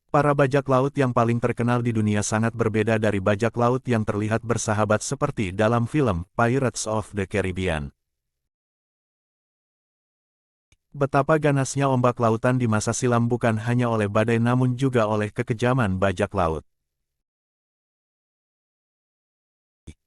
Para bajak laut yang paling terkenal di dunia sangat berbeda dari bajak laut yang terlihat bersahabat seperti dalam film Pirates of the Caribbean. Betapa ganasnya ombak lautan di masa silam bukan hanya oleh badai namun juga oleh kekejaman bajak laut.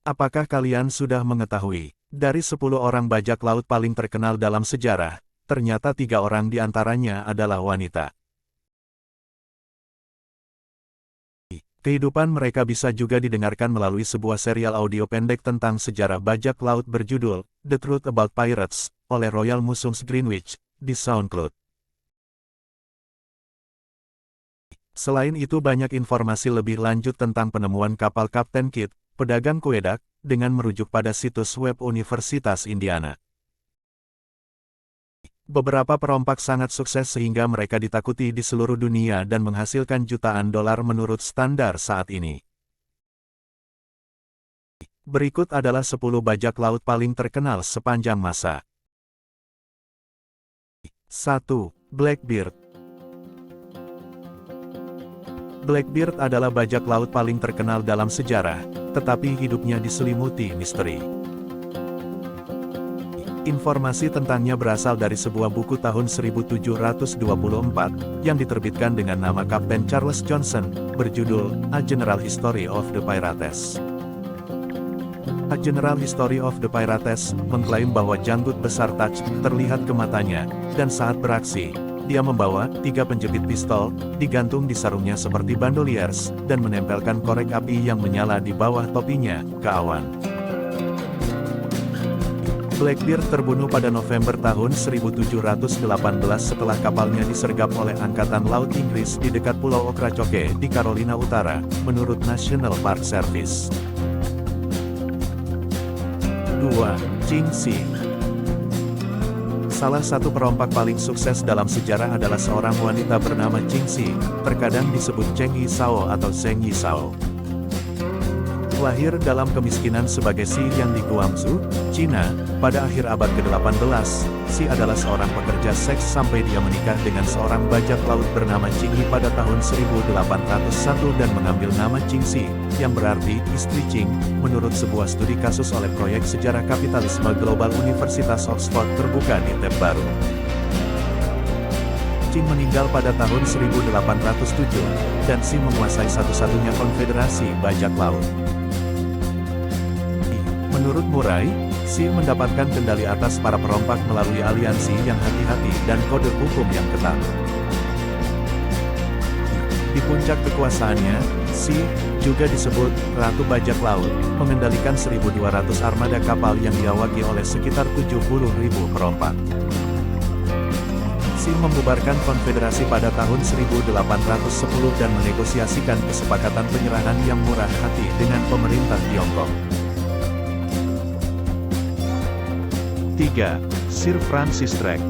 Apakah kalian sudah mengetahui, dari 10 orang bajak laut paling terkenal dalam sejarah, ternyata 3 orang di antaranya adalah wanita. Kehidupan mereka bisa juga didengarkan melalui sebuah serial audio pendek tentang sejarah bajak laut berjudul The Truth About Pirates oleh Royal Museums Greenwich di SoundCloud. Selain itu banyak informasi lebih lanjut tentang penemuan kapal Kapten Kidd, pedagang Quebec, dengan merujuk pada situs web Universitas Indiana. Beberapa perompak sangat sukses sehingga mereka ditakuti di seluruh dunia dan menghasilkan jutaan dolar menurut standar saat ini. Berikut adalah 10 bajak laut paling terkenal sepanjang masa. 1. Blackbeard. Blackbeard adalah bajak laut paling terkenal dalam sejarah, tetapi hidupnya diselimuti misteri. Informasi tentangnya berasal dari sebuah buku tahun 1724, yang diterbitkan dengan nama Kapten Charles Johnson, berjudul A General History of the Pirates. A General History of the Pirates mengklaim bahwa janggut besar Touch terlihat ke matanya, dan saat beraksi, dia membawa 3 penjepit pistol, digantung di sarungnya seperti bandoliers, dan menempelkan korek api yang menyala di bawah topinya, ke awan. Blackbeard terbunuh pada November tahun 1718 setelah kapalnya disergap oleh Angkatan Laut Inggris di dekat Pulau Ocracoke di Carolina Utara, menurut National Park Service. 2. Jingxi. Salah satu perompak paling sukses dalam sejarah adalah seorang wanita bernama Jingxi, terkadang disebut Cheng Yisao atau Zheng Yisao. Lahir dalam kemiskinan sebagai Si yang di Guangzhou, Cina, pada akhir abad ke-18, Si adalah seorang pekerja seks sampai dia menikah dengan seorang bajak laut bernama Qingyi pada tahun 1801 dan mengambil nama Jingxi, yang berarti istri Qing, menurut sebuah studi kasus oleh Proyek Sejarah Kapitalisme Global Universitas Oxford terbuka di tab baru. Qing meninggal pada tahun 1807, dan Si menguasai satu-satunya konfederasi bajak laut. Menurut Murray, Si mendapatkan kendali atas para perompak melalui aliansi yang hati-hati dan kode hukum yang ketat. Di puncak kekuasaannya, Si, juga disebut Ratu Bajak Laut, mengendalikan 1.200 armada kapal yang diawaki oleh sekitar 70.000 perompak. Si membubarkan konfederasi pada tahun 1810 dan menegosiasikan kesepakatan penyerahan yang murah hati dengan pemerintah Tiongkok. 3. Sir Francis Drake.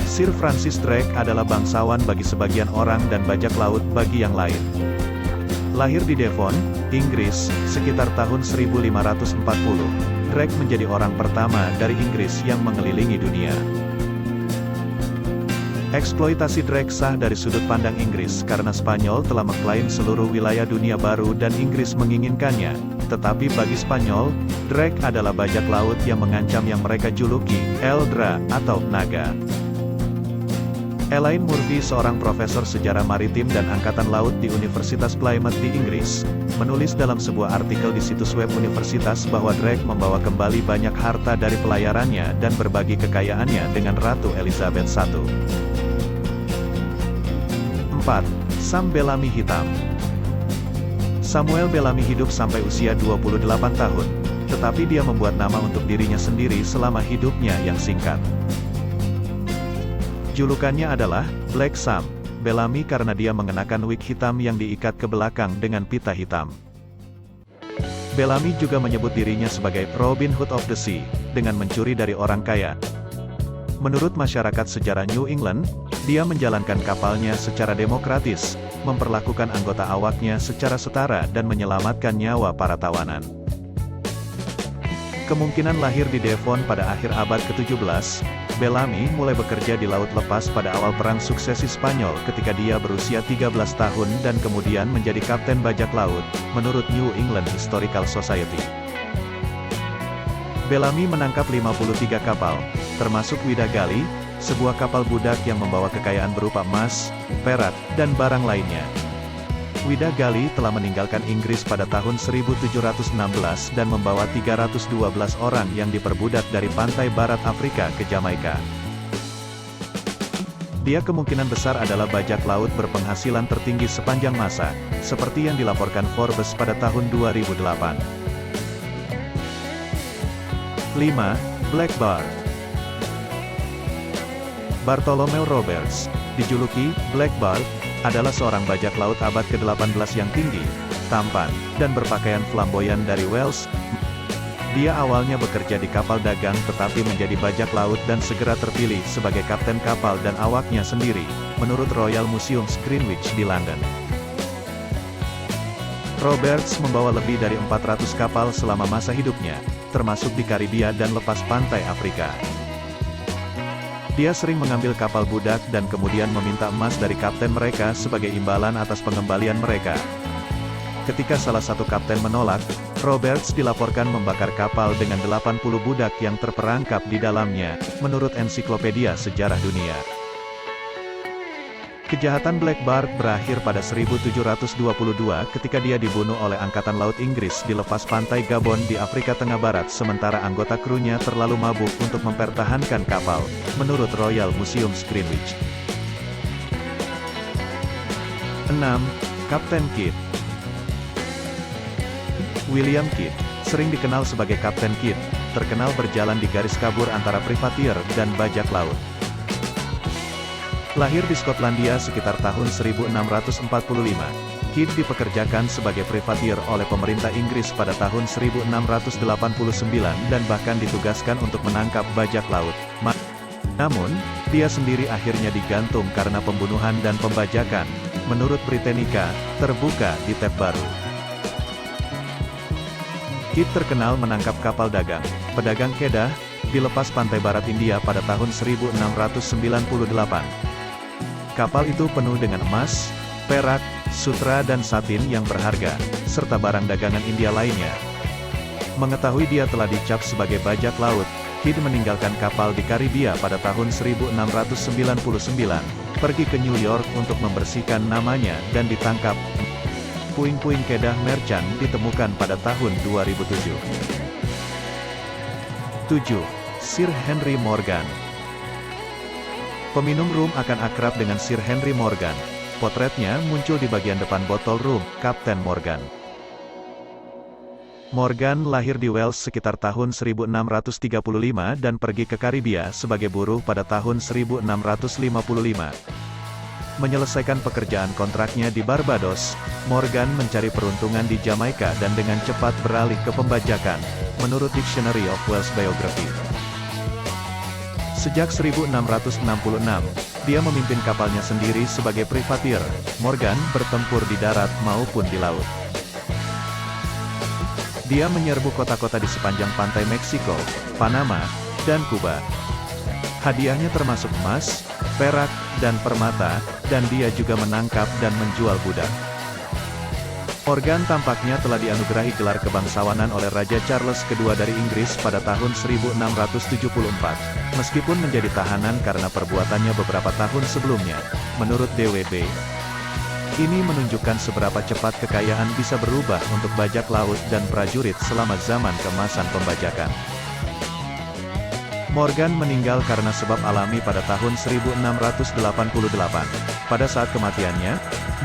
Sir Francis Drake adalah bangsawan bagi sebagian orang dan bajak laut bagi yang lain. Lahir di Devon, Inggris, sekitar tahun 1540, Drake menjadi orang pertama dari Inggris yang mengelilingi dunia. Eksploitasi Drake sah dari sudut pandang Inggris karena Spanyol telah mengklaim seluruh wilayah dunia baru dan Inggris menginginkannya, tetapi bagi Spanyol, Drake adalah bajak laut yang mengancam yang mereka juluki Eldra atau naga. Elaine Murphy, seorang profesor sejarah maritim dan angkatan laut di Universitas Plymouth di Inggris, menulis dalam sebuah artikel di situs web universitas bahwa Drake membawa kembali banyak harta dari pelayarannya dan berbagi kekayaannya dengan Ratu Elizabeth I. 4. Sam Bellamy Hitam. Samuel Bellamy hidup sampai usia 28 tahun, tetapi dia membuat nama untuk dirinya sendiri selama hidupnya yang singkat. Julukannya adalah Black Sam Bellamy karena dia mengenakan wig hitam yang diikat ke belakang dengan pita hitam. Bellamy juga menyebut dirinya sebagai Robin Hood of the Sea, dengan mencuri dari orang kaya. Menurut masyarakat sejarah New England, dia menjalankan kapalnya secara demokratis, memperlakukan anggota awaknya secara setara dan menyelamatkan nyawa para tawanan. Kemungkinan lahir di Devon pada akhir abad ke-17, Bellamy mulai bekerja di laut lepas pada awal Perang Suksesi Spanyol ketika dia berusia 13 tahun dan kemudian menjadi kapten bajak laut, menurut New England Historical Society. Bellamy menangkap 53 kapal, termasuk Wida Gali, sebuah kapal budak yang membawa kekayaan berupa emas, perak, dan barang lainnya. Wida Gali telah meninggalkan Inggris pada tahun 1716 dan membawa 312 orang yang diperbudak dari pantai barat Afrika ke Jamaika. Dia kemungkinan besar adalah bajak laut berpenghasilan tertinggi sepanjang masa, seperti yang dilaporkan Forbes pada tahun 2008. 5. Black Bart. Bartholomew Roberts, dijuluki Black Bart, adalah seorang bajak laut abad ke-18 yang tinggi, tampan, dan berpakaian flamboyan dari Wales. Dia awalnya bekerja di kapal dagang tetapi menjadi bajak laut dan segera terpilih sebagai kapten kapal dan awaknya sendiri, menurut Royal Museums Greenwich di London. Roberts membawa lebih dari 400 kapal selama masa hidupnya, termasuk di Karibia dan lepas pantai Afrika. Dia sering mengambil kapal budak dan kemudian meminta emas dari kapten mereka sebagai imbalan atas pengembalian mereka. Ketika salah satu kapten menolak, Roberts dilaporkan membakar kapal dengan 80 budak yang terperangkap di dalamnya, menurut Ensiklopedia Sejarah Dunia. Kejahatan Black Bart berakhir pada 1722 ketika dia dibunuh oleh Angkatan Laut Inggris di lepas pantai Gabon di Afrika Tengah Barat sementara anggota krunya terlalu mabuk untuk mempertahankan kapal, menurut Royal Museums Greenwich. 6. Kapten Kidd. William Kidd, sering dikenal sebagai Kapten Kidd, terkenal berjalan di garis kabur antara privateer dan bajak laut. Lahir di Skotlandia sekitar tahun 1645, Kidd dipekerjakan sebagai privateer oleh pemerintah Inggris pada tahun 1689 dan bahkan ditugaskan untuk menangkap bajak laut. Namun, dia sendiri akhirnya digantung karena pembunuhan dan pembajakan, menurut Britannica, terbuka di tab baru. Kidd terkenal menangkap kapal dagang, pedagang Kedah, di lepas pantai barat India pada tahun 1698. Kapal itu penuh dengan emas, perak, sutra dan satin yang berharga, serta barang dagangan India lainnya. Mengetahui dia telah dicap sebagai bajak laut, Kidd meninggalkan kapal di Karibia pada tahun 1699, pergi ke New York untuk membersihkan namanya dan ditangkap. Puing-puing Kedah Merchant ditemukan pada tahun 2007. 7. Sir Henry Morgan. Peminum rum akan akrab dengan Sir Henry Morgan. Potretnya muncul di bagian depan botol rum, Kapten Morgan. Morgan lahir di Wales sekitar tahun 1635 dan pergi ke Karibia sebagai buruh pada tahun 1655. Menyelesaikan pekerjaan kontraknya di Barbados, Morgan mencari peruntungan di Jamaika dan dengan cepat beralih ke pembajakan, menurut Dictionary of Welsh Biography. Sejak 1666, dia memimpin kapalnya sendiri sebagai privateer. Morgan bertempur di darat maupun di laut. Dia menyerbu kota-kota di sepanjang pantai Meksiko, Panama, dan Kuba. Hadiahnya termasuk emas, perak, dan permata, dan dia juga menangkap dan menjual budak. Morgan tampaknya telah dianugerahi gelar kebangsawanan oleh Raja Charles II dari Inggris pada tahun 1674, meskipun menjadi tahanan karena perbuatannya beberapa tahun sebelumnya, menurut DWB. Ini menunjukkan seberapa cepat kekayaan bisa berubah untuk bajak laut dan prajurit selama zaman keemasan pembajakan. Morgan meninggal karena sebab alami pada tahun 1688. Pada saat kematiannya,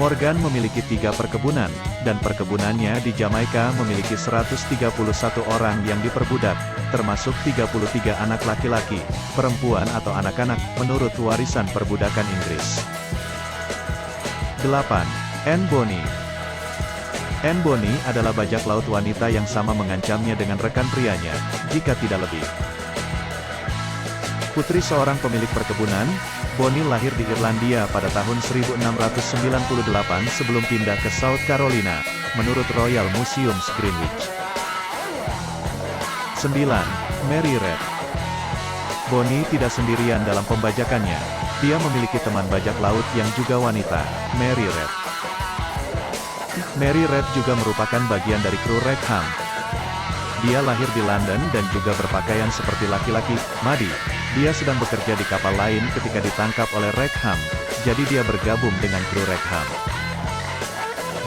Morgan memiliki 3 perkebunan, dan perkebunannya di Jamaika memiliki 131 orang yang diperbudak, termasuk 33 anak laki-laki, perempuan atau anak-anak, menurut warisan perbudakan Inggris. 8. Anne Bonny. Anne Bonny adalah bajak laut wanita yang sama mengancamnya dengan rekan prianya, jika tidak lebih. Putri seorang pemilik perkebunan, Bonny lahir di Irlandia pada tahun 1698 sebelum pindah ke South Carolina, menurut Royal Museums Greenwich. 9. Mary Read. Bonnie tidak sendirian dalam pembajakannya. Dia memiliki teman bajak laut yang juga wanita, Mary Red. Mary Red juga merupakan bagian dari kru Wrexham. Dia lahir di London dan juga berpakaian seperti laki-laki, Maddie. Dia sedang bekerja di kapal lain ketika ditangkap oleh Wrexham, jadi dia bergabung dengan kru Wrexham.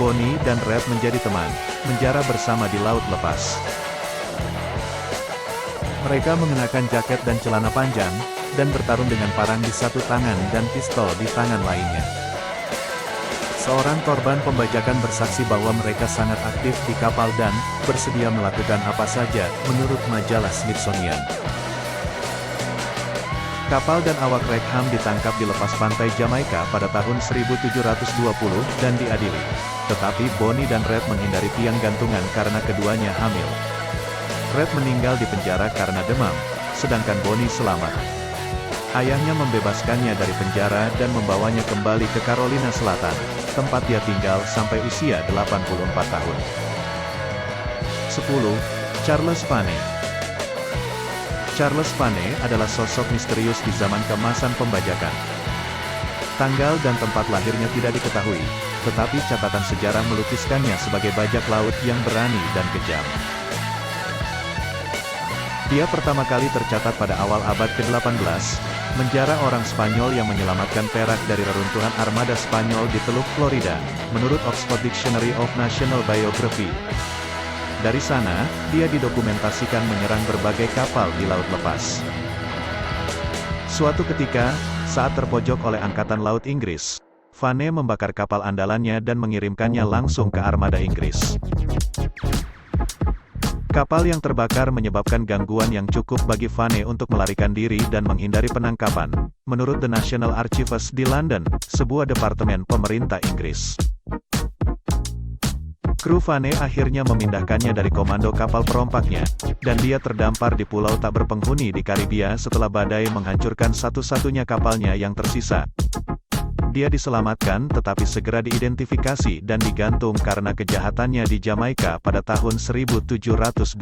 Bonnie dan Red menjadi teman, menjara bersama di laut lepas. Mereka mengenakan jaket dan celana panjang, dan bertarung dengan parang di satu tangan dan pistol di tangan lainnya. Seorang korban pembajakan bersaksi bahwa mereka sangat aktif di kapal dan bersedia melakukan apa saja, menurut majalah Smithsonian. Kapal dan awak Wrexham ditangkap di lepas pantai Jamaika pada tahun 1720 dan diadili. Tetapi Bonnie dan Red menghindari tiang gantungan karena keduanya hamil. Red meninggal di penjara karena demam, sedangkan Bonnie selamat. Ayahnya membebaskannya dari penjara dan membawanya kembali ke Carolina Selatan, tempat dia tinggal sampai usia 84 tahun. 10. Charles Vane. Charles Vane adalah sosok misterius di zaman keemasan pembajakan. Tanggal dan tempat lahirnya tidak diketahui, tetapi catatan sejarah melukiskannya sebagai bajak laut yang berani dan kejam. Dia pertama kali tercatat pada awal abad ke-18, menjara orang Spanyol yang menyelamatkan perak dari reruntuhan armada Spanyol di Teluk Florida, menurut Oxford Dictionary of National Biography. Dari sana, dia didokumentasikan menyerang berbagai kapal di laut lepas. Suatu ketika, saat terpojok oleh Angkatan Laut Inggris, Vane membakar kapal andalannya dan mengirimkannya langsung ke armada Inggris. Kapal yang terbakar menyebabkan gangguan yang cukup bagi Vane untuk melarikan diri dan menghindari penangkapan, menurut The National Archives di London, sebuah departemen pemerintah Inggris. Kru Vane akhirnya memindahkannya dari komando kapal perompaknya, dan dia terdampar di pulau tak berpenghuni di Karibia setelah badai menghancurkan satu-satunya kapalnya yang tersisa. Dia diselamatkan tetapi segera diidentifikasi dan digantung karena kejahatannya di Jamaika pada tahun 1721.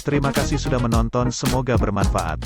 Terima kasih sudah menonton, semoga bermanfaat.